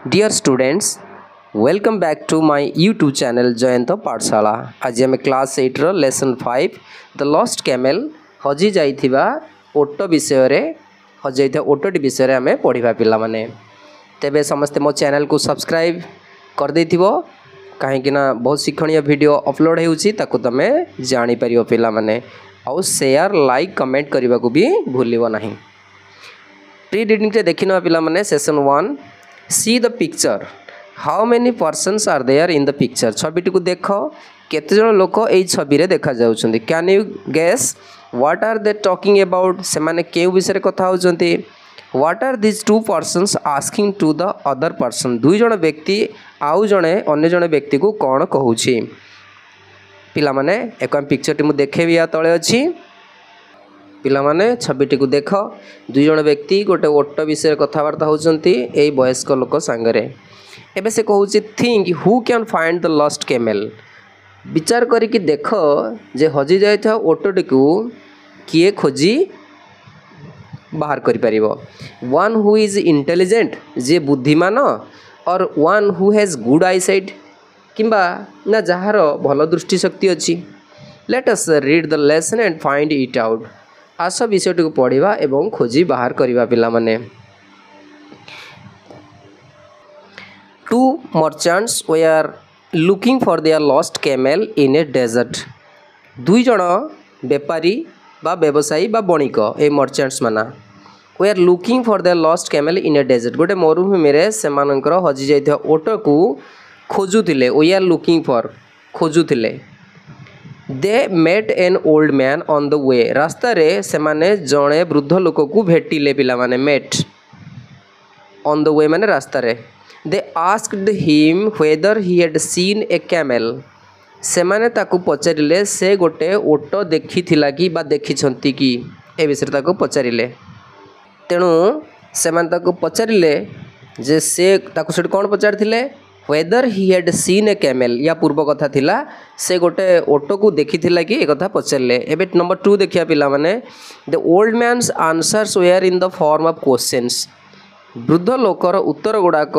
Dear students, welcome back to my YouTube channel Jayanta Pathshala. आज आम class 8 रो lesson 5 the lost camel हजि जाइथिबा ओटो विषय रे हजि जाइथिबा ओटोटी विषय रे आमे पढिबा पिला माने तेबे समस्त मो चैनल को सब्सक्राइब कर देथिबो काहेकि ना बहुत शिक्षणीय वीडियो अपलोड हेउची ताको तमे जानि परियो पिला माने आ शेयर लाइक कमेंट करबा को भी भूलिबो नाही। प्री रीडिंग रे देखिना पिला माने session 1 See the picture. How many persons are there in the picture? छबिटी को देखो केते जण लोक एई छबि रे देखा जाउछन्ती। Can you guess what are they talking about? से माने केउ विषय रे कथा होउछन्ती। What are these two persons asking to the other person? दुई जण व्यक्ति आउ जणे अन्य जणे व्यक्ति को कोन कहूछि। पिला माने एकम पिक्चर टी मु देखेबी या तळे अछि। पिला माने छबिटी को देख दुई जण व्यक्ति गोटे ओटो विषय कथबार्ता होउछन्ती एई वयस्क लोक संगरे। एबे से कहूछि think who can find the lost camel. विचार करी कि देख जे हजि जायथा ओटोटी को किए खोजी बाहर करि परिबो। वन हु इज इंटेलिजेंट जे बुद्धिमान और one who has good eyesight किंबा ना जहार भल दृष्टि शक्ति अछि। Let us read the lesson and find it out. आस विषय को पढ़ा एवं खोजी बाहर करवा पिला माने। Two merchants were looking for their lost camel in a desert. दुई जण व्यापारी बा व्यवसायी बा बणिक ए मर्चेंट्स माना were looking for their lost camel in a desert. गोटे मरुभूमि रे सेमानकर हजि जाइथिबा ओटो को खोजुथिले। वी आर लुकिंग फॉर खोजुथिले। They met an old man on the way. रास्ता रे सेमाने जणे वृद्ध लोक को भेटिले पिला माने मेट ऑन द वे माने रास्ता रे। They asked him whether he had seen a camel. सेमाने ताकू पचारिले से गोटे ओटो देखिथिला कि बा देखिछंती कि ए विषय ताकू पचारिले। तेणु सेमाने ताकू पचारिले जे से ताकू सेठ कोन पचारथिले whether he had seen a camel. या पूर्व कथा थिला से गोटे ओटो को देखिथिला कि ए कथा पचारले। एबे नंबर 2 देखिया पिला माने the old man's answers were in the form of questions. वृद्ध लोकर उत्तर गुड़ाक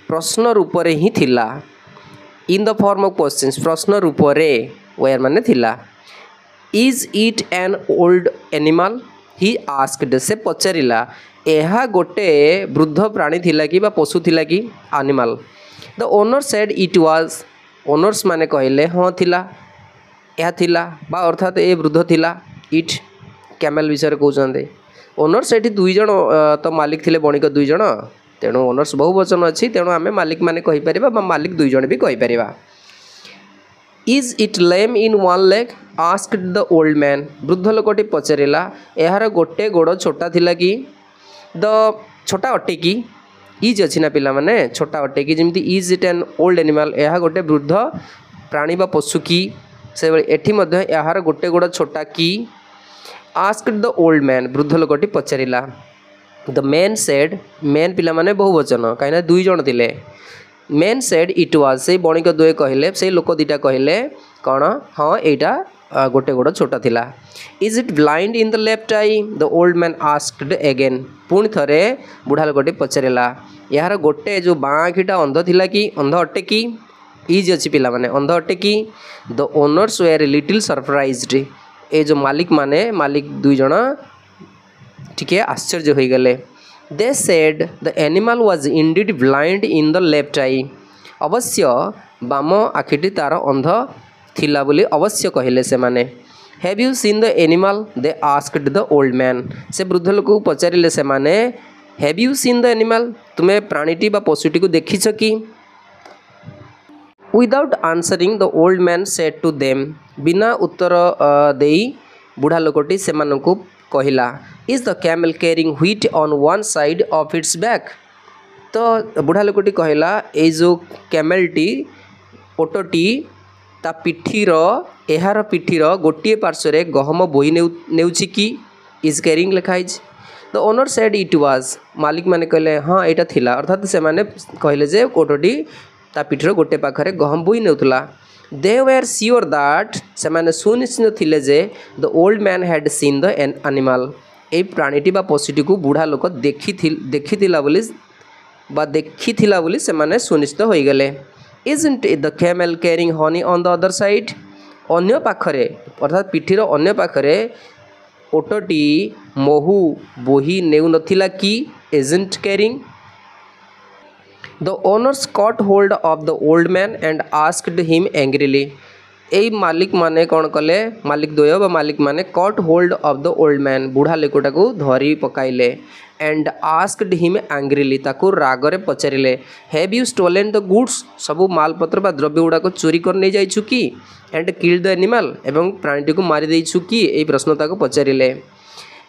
प्रश्न रूप रे ही थिला। In the form of questions प्रश्न रूप रे वेयर माने थिला। Is it an old animal he asked. से पचारिला एहा गोटे वृद्ध प्राणी थिला कि बा पशु थिला कि animal. The owner said it was. Owners माने कहले हाँ थिला यह थिला बा अर्थात ए वृद्ध थिला। इट कैमेल विषय कहते ओनर्स एटी दुई जण तो मालिक थिले बणिक दुई जण तेणु ओनर्स बहुवचन अच्छी तेणु आमे मालिक माने कहि परिबा बा मालिक दुई जण भी कहि परिबा। Is it lame in one leg asked the old man. वृद्ध लोकटी पचारिला एहार गोटे गोड़ छोटा थिला कि द छोटा अटे कि इज अच्छी ना पिला माने छोटा अटे कि जमी is it an old animal यह गोटे वृद्ध प्राणी बा पशु कि से एठी मध्य यार गोटे गोड़ छोटा कि। आस्क्ड द ओल्ड मैन वृद्ध लोकटी पचारिला। द मैन सेड मैन पिला माने बहुवचन कहीं दुई जण थिले। Man said it was. से बणिक दुए कहले से लोक दुईटा कहले कौन हाँ एटा गोटे गोड़ छोटा थिला। Is it blind in the left I. The old man asked again. पुणी थरे बुढ़ा लोकटी पचारिला यार गोटे जो बाँ आखिटा अंध थिला कि अंध अटे कि। इज अच्छी पिला माने अंध अटे कि। The owners were little surprised. ए जो मालिक माने मालिक दुई जण टिके आश्चर्य हो गले। They said the animal was indeed blind in the left eye. अवश्य बाम आखिटी तार अंध थिला बोली अवश्य कहले से माने। Have you seen the animal they asked the old man. से वृद्ध लोक को पचारिले से माने have you seen the animal तुमे प्राणीटी बा पशुटी को देखिछ कि। Without answering the old man said to them. बिना उत्तर देई बुढ़ा लोकटी से मानकु कहिला is the camel carrying wheat on one side of its back. तो बुढ़ा लोकटी कहला ए जो कैमलटी ओटोटी ता पिठीर एहार पिठीर गोटे पार्श्व गहम बोही नेउछि कि इज कैरिंग लिखाइज। The owner said it was. मालिक माने कहले हाँ एटा थिला अर्थात से माने कहले जे ओटोटी ता पिठीर गोटे पाखरे गहम बोही नेउथला। दे वेर श्योर दैट से माने सुनिश्चित थिले जे the old man had seen the animal. ए प्राणीटी बा पशुटी को बुढ़ा लोक देखिथिला बोली बा देखिथिला बोली से माने सुनिश्चित हो गले। Isn't it the camel carrying honey on the other side? अन्य पाखरे अर्थात पिठीर अन्य पाखरे ओटटी महू बोही नेउ नथिला कि isn't carrying? The owners caught hold of the old man and asked him angrily. এই मालिक माने कौन कले मालिक द्वय बा मालिक माने caught hold of the old man बुढ़ा लोकटा को धरी पकाइले एंड आस्क्ड हिम एंग्रीली ताकू रागरे पचारिले have you stolen the goods सबू मालपत्र बा द्रव्य गुड़ा को चोरी कर नहीं जाइछु कि एंड किल्ड द एनिमल एवं प्राणीटी को मारी देइछु कि एई प्रश्न ताको पचारिले।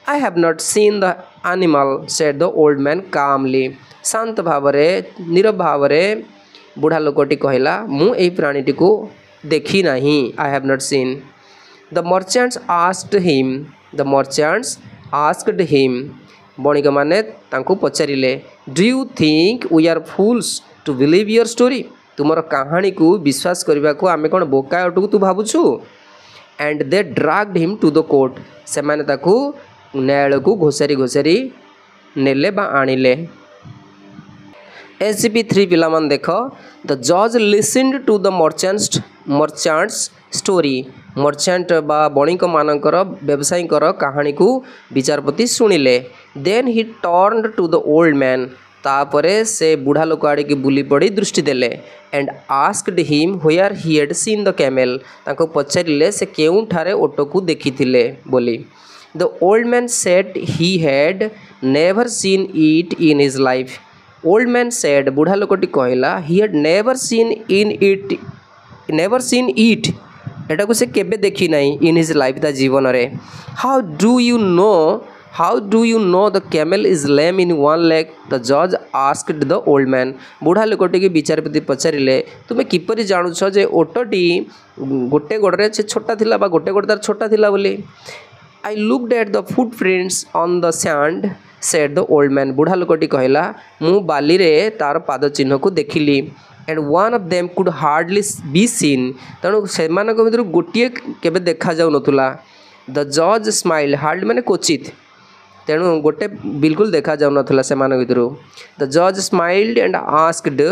I have not seen the animal said the old man calmly शांत भावरे नीरव भावरे बुढ़ा लोकटी कहला मु एई प्राणीटी को देखी नहीं I have not seen. The merchants asked him बणिक माने तांको पचारिले do you think we are fools to believe your story तुमर कहानी को विश्वास करने को आमे कौन बोका अटू तू भावुछु। And they dragged him to the court से माने ताकू न्यायालय को घोषारी घोषारी नेले बा आनिले। SCP-3 पिलामान देख द जज listened to the merchants story merchant बा बणिक मानकर व्यवसायीकर कहानी को विचारपति शुणिले। Then he turned to the old man तापरे से बुढ़ा लोक आड़े की बुली पड़ी दृष्टि देले and asked him where he had seen the camel ताको पचारिले से केउ ठारे ओटो को देखिथिले बोली। The old man said he had never seen it in his life old man said बुढ़ा लोकटी कहला he had never seen it एटा को से केबे देखी नहीं इन हिज लाइफ ता जीवन रे। How do you know the camel is lame in one leg the जज आस्क्ड द ओल्ड मैन बुढ़ा लोकटी के विचारपति पचारिले तुमे किपरि जानुछ जे ओटटी गोटे गोड़े से छोटा थिला बा गोटे गोड़ तार छोटा थिला बोली। I looked at the footprints on the sand said the old man बुढ़ा लोकटी कहला मु बाली रे तार पाद चिन्ह को देखिली and one of them could hardly be seen तेणु से भर गोटे केबे देखा जाऊ नथुला। द जज स्माइल्ड हार्ड माने क्वचित तेणु गोटे बिल्कुल देखा जाऊ नथुला से भर। द जज स्माइल्ड एंड आस्क्ड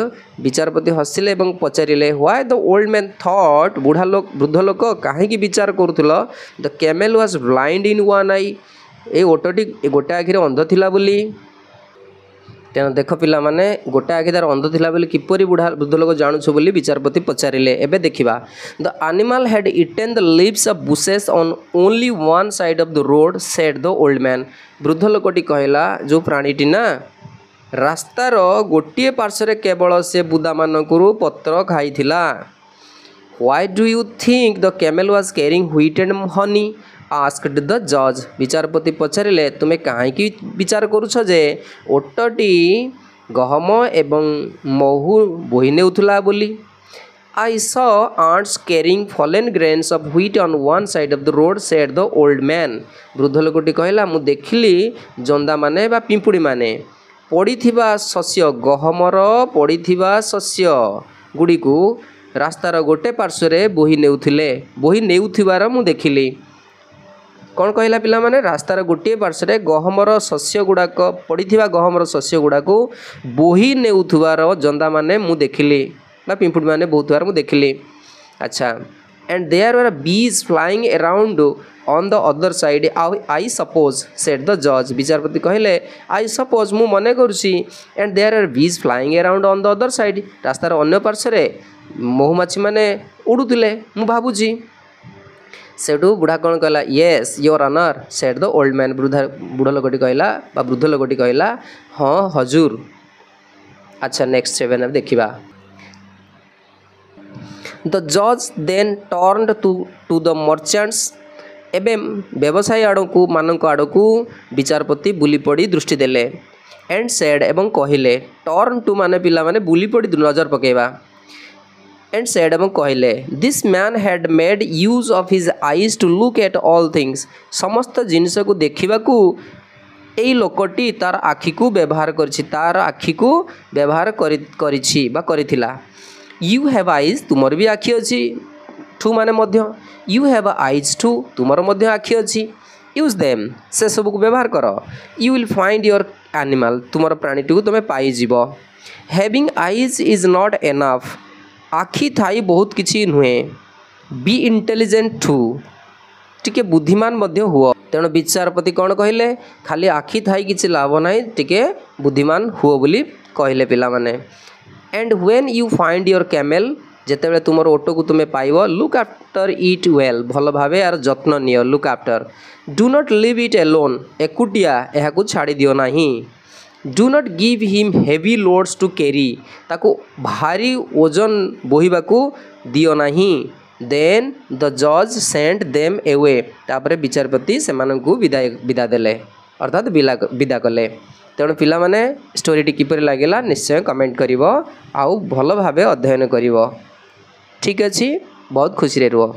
विचारपति हसिले एवं पचारिले why the old man thought वृद्ध लोक कहीं विचार करुला the camel was blind in one eye ए ओटटी गोटे आखिरे अंध थिला बोली। तेणु देख पिला माने गोटे आखि तार अंध थिला बोली किपरि वृद्ध लोक जानुछ बोली विचारपति पचारिले। एबे देखिबा the animal had eaten the leaves of bushes on only one side of the road said the old man वृद्ध लोकटी कहला जो प्राणीटी ना रास्तार गोटे पार्श्वे केवल से बुदा मानकरू पत्र खाइथिला। Why do you think the camel was carrying wheat and honey asked the जज विचारपति पचारिले तुमे कहीं विचार करुछ जे ओटटी गहम एवं महू बोही नेउथुला बोली। I saw ants carrying fallen grains of wheat on one side of the road said the old man वृद्ध लोकटी कहला मु देखिली जंदा माने बा पिंपुड़ी माने पड़ीथिबा शस्य गहमर पड़ीथिबा शस्य गुड़ी को रास्तार गोटे पार्श्वे बोही नेउथिबार मु देखिली। कौन कहला पिला माने रास्तार गोटे पार्श्वे गहमर शस्य गुड़ाक पड़ीथिबा गहमर शस्य गुड़ाक बोही नेउथुबार जंदा माने मु देखिली बा पिंपुड़ी माने बहुतबार मु देखिली। अच्छा and there were bees flying around on the other side I suppose said the जज विचारपति कहले आई सपोज मु मने करुछि and there are bees flying around on the other side रास्तार अन्य पार्श्वे महुमाछी माने उड़ुतिले मु भाबुछि। सेठू बुढ़ा कौन कहला yes your honour said the old man बुढ़ लोकटी कहला बा वृद्ध लोकटी कहला हाँ हजूर। अच्छा नेक्स्ट 7 देखिबा द जज then turned to the merchants एबे व्यवसायी आड़कू मानक आड़कू विचारपति बुली पड़ी दृष्टि देले एंड सेड एवं कहले टर्न टू माने पिला माने बुली पड़ी नजर पकेबा एंड सेड एवं कहले this man had made use of his eyes to look at all things समस्त जिनिस को देखा एई लोकटी तार आखि को व्यवहार करछि तार आखि को व्यवहार करिछि बा करिथिला। यू हैव आईज तुमर भी आखि अछि टू माने मध्य यू हैव आईज टू तुमर मध्य आखि अछि यूज देम से सब को व्यवहार कर you will find your animal तुमर प्राणीटी को तुम पाई जीव। Having eyes is not enough आखि थाई बहुत किसी नुहे बी इंटेलिजेंट टू टिके बुद्धिमान मध्य हुआ तेणु विचारपति कौन कहले खाली आखि थाई किसी लाभ ना टिके बुद्धिमान हुओ बोली कहले पिला माने and when you find your camel जेतेबेले तुमर ओटो को तुम्हें पाइब लुक आफ्टर इट वेल भल भावे यार जत्न नियो look after do not leave it alone एकुटिया यह छाड़ी दियो नाही do not give him heavy loads to carry ताको भारी ओजन बोहिबाकू दियो नाही देन द जज सेंट देम एवे तापरे विचारपति सेमानंकु विदा देले अर्थात विदा कले तेणु पिला माने स्टोरीटी किपर लागला निश्चय कमेंट करिवो आउ भल भावे अध्ययन करिवो ठीक अछि बहुत खुशी रे रुह।